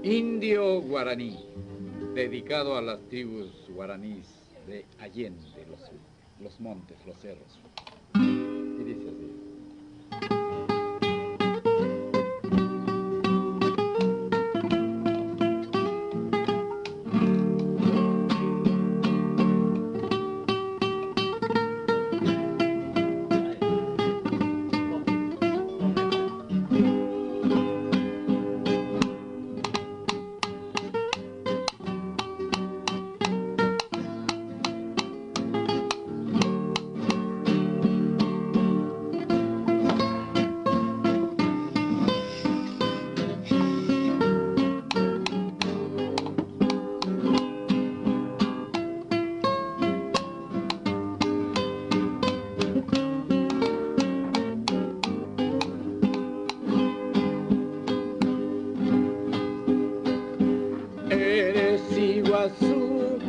Indio guaraní, dedicado a las tribus guaraníes de Allende, los montes, los cerros. Y dice así.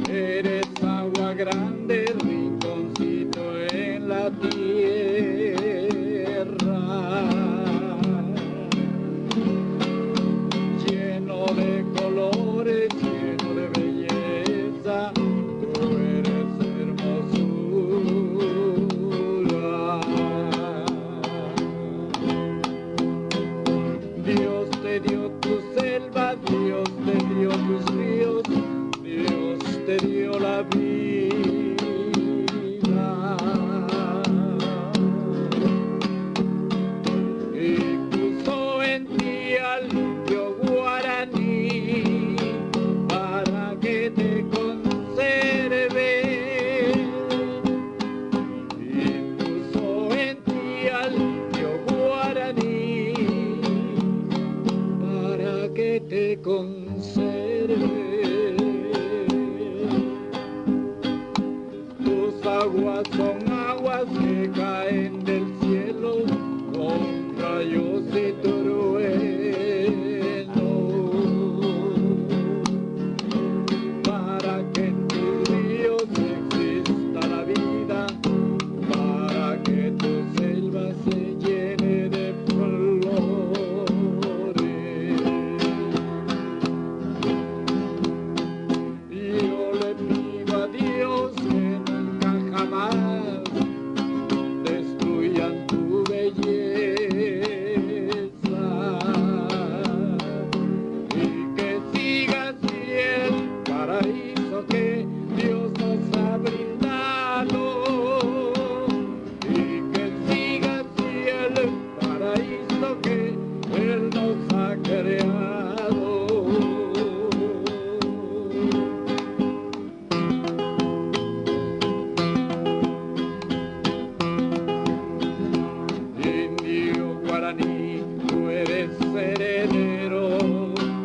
Eres agua grande, rinconcito en la tierra, lleno de colores, lleno de belleza, tú eres hermosura. Dios te dio tus selvas, Dios te dio tus ríos, Dios te dio la vida y puso en ti al indio guaraní para que te conserve, y puso en ti al indio guaraní para que te conserve. Aguas son aguas que caen del cielo con rayos y truenos, para que en tus ríos exista la vida, para que tu selva se llene de flores. Yo le pido a Dios que jamás destruyan tu belleza y que siga así el paraíso que Dios nos ha brindado, y que siga así el paraíso que Él nos ha creado. Tú eres heredero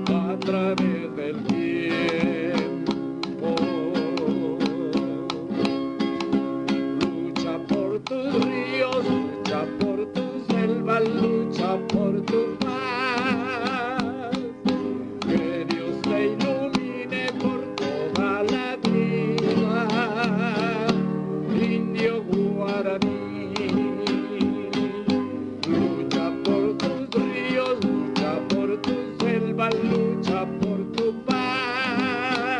a través del tiempo, lucha por tus ríos, lucha por tu selva, lucha por tu paz, que Dios te ilumine por toda la vida, indio guaraní. Lucha por tu paz,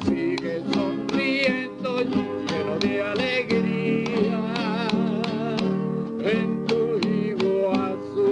sigue sonriendo lleno de alegría en tu Iguazú.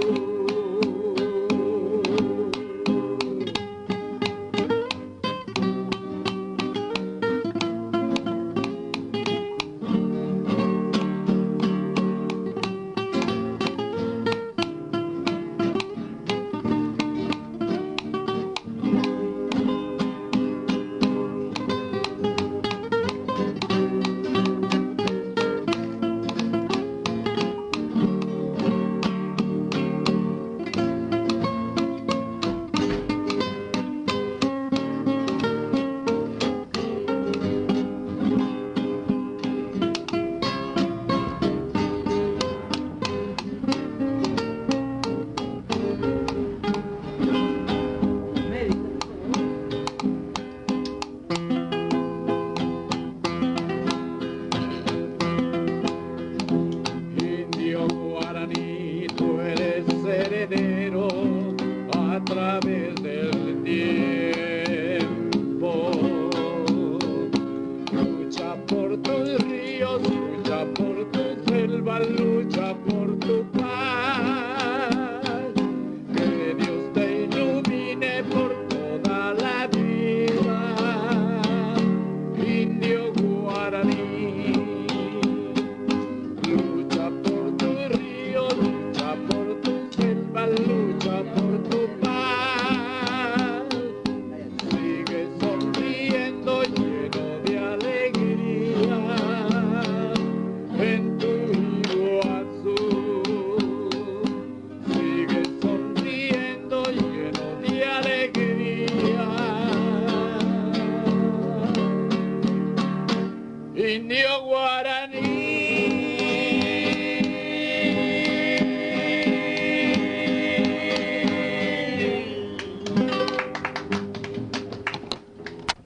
Indio guaraní, tú eres heredero otra vez